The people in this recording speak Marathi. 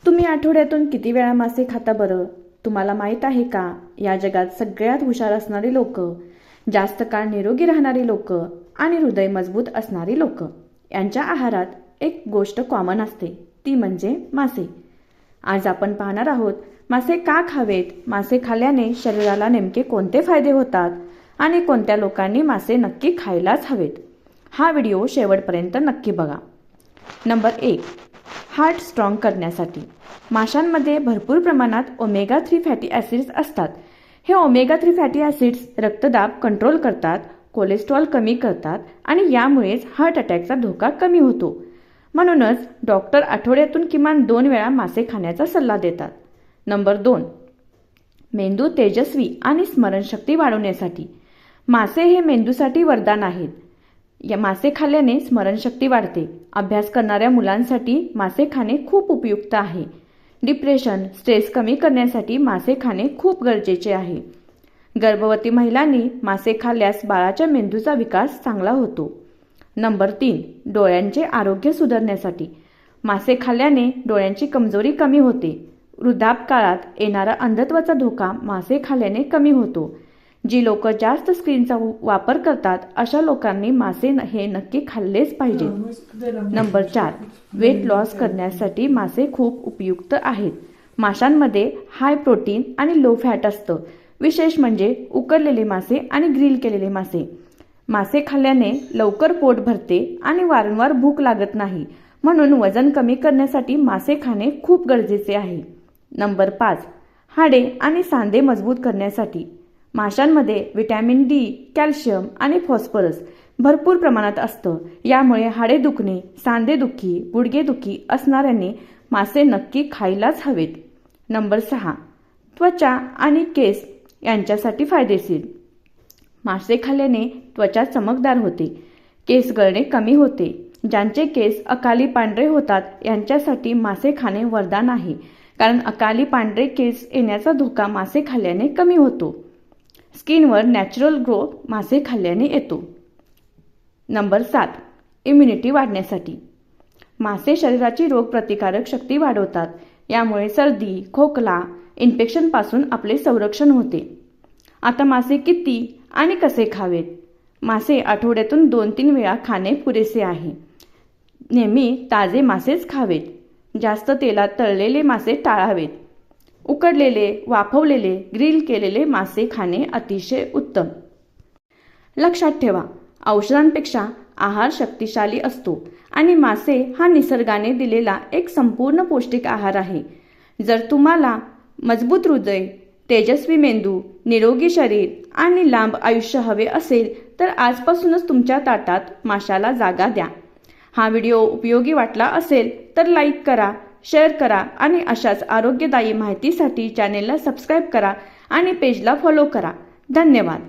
तुम्ही आठवड्यातून किती वेळा मासे खाता बरं? तुम्हाला माहीत आहे का, या जगात सगळ्यात हुशार असणारी लोक, जास्त काळ निरोगी राहणारी लोक आणि हृदय मजबूत असणारी लोक यांच्या आहारात एक गोष्ट कॉमन असते, ती म्हणजे मासे. आज आपण पाहणार आहोत मासे का खावेत, मासे खाल्ल्याने शरीराला नेमके कोणते फायदे होतात आणि कोणत्या लोकांनी मासे नक्की खायलाच हवेत. हा व्हिडिओ शेवटपर्यंत नक्की बघा. नंबर 1, हार्ट स्ट्रॉंग करण्यासाठी. माशांमध्ये भरपूर प्रमाणात ओमेगा 3 फॅटी ॲसिड्स असतात. हे ओमेगा 3 फॅटी ॲसिड्स रक्तदाब कंट्रोल करतात, कोलेस्ट्रॉल कमी करतात आणि यामुळेच हार्ट अटॅकचा धोका कमी होतो. म्हणूनच डॉक्टर आठवड्यातून किमान 2 वेळा मासे खाण्याचा सल्ला देतात. नंबर 2, मेंदू तेजस्वी आणि स्मरणशक्ती वाढवण्यासाठी. मासे हे मेंदूसाठी वरदान आहेत. या मासे खाल्ल्याने स्मरणशक्ती वाढते. अभ्यास करणाऱ्या मुलांसाठी मासे खाणे खूप उपयुक्त आहे. डिप्रेशन, स्ट्रेस कमी करण्यासाठी मासे खाणे खूप गरजेचे आहे. गर्भवती महिलांनी मासे खाल्ल्यास बाळाच्या मेंदूचा विकास चांगला होतो. नंबर 3, डोळ्यांचे आरोग्य सुधारण्यासाठी. मासे खाल्ल्याने डोळ्यांची कमजोरी कमी होते. वृद्धापकाळात येणारा अंधत्वाचा धोका मासे खाल्ल्याने कमी होतो. जी लोक जास्त स्क्रीनचा वापर करतात अशा लोकांनी मासे हे नक्की खाल्लेच पाहिजे. नंबर 4, वेट लॉस करण्यासाठी मासे खूप उपयुक्त आहेत. माशांमध्ये हाय प्रोटीन आणि लो फॅट असतं. विशेष म्हणजे उकडलेले मासे आणि ग्रिल केलेले मासे. मासे खाल्ल्याने लवकर पोट भरते आणि वारंवार भूक लागत नाही. म्हणून वजन कमी करण्यासाठी मासे खाणे खूप गरजेचे आहे. नंबर 5, हाडे आणि सांधे मजबूत करण्यासाठी. माशांमध्ये व्हिटॅमिन डी, कॅल्शियम आणि फॉस्फरस भरपूर प्रमाणात असतं. यामुळे हाडे दुखणे, सांधेदुखी, गुडघेदुखी असणाऱ्यांनी मासे नक्की खायलाच हवेत. नंबर 6, त्वचा आणि केस यांच्यासाठी फायदेशीर. मासे खाल्ल्याने त्वचा चमकदार होते, केस गळणे कमी होते. ज्यांचे केस अकाली पांढरे होतात यांच्यासाठी मासे खाणे वरदान आहे, कारण अकाली पांढरे केस येण्याचा धोका मासे खाल्ल्याने कमी होतो. स्किनवर नॅचरल ग्लो मासे खाल्ल्याने येतो. नंबर 7, इम्युनिटी वाढण्यासाठी. मासे शरीराची रोगप्रतिकारक शक्ती वाढवतात. यामुळे सर्दी, खोकला, इन्फेक्शनपासून आपले संरक्षण होते. आता मासे किती आणि कसे खावेत? मासे आठवड्यातून 2-3 वेळा खाणे पुरेसे आहे. नेहमी ताजे मासेच खावेत. जास्त तेलात तळलेले मासे टाळावेत. उकडलेले, वाफवलेले, ग्रिल केलेले मासे खाणे अतिशय उत्तम. लक्षात ठेवा, औषधांपेक्षा आहार शक्तिशाली असतो आणि मासे हा निसर्गाने दिलेला एक संपूर्ण पौष्टिक आहार आहे. जर तुम्हाला मजबूत हृदय, तेजस्वी मेंदू, निरोगी शरीर आणि लांब आयुष्य हवे असेल तर आजपासूनच तुमच्या ताटात माशाला जागा द्या. हा व्हिडिओ उपयोगी वाटला असेल तर लाईक करा, शेअर करा आणि अशाच आरोग्यदायी माहितीसाठी चॅनेलला सबस्क्राईब करा आणि पेजला फॉलो करा. धन्यवाद.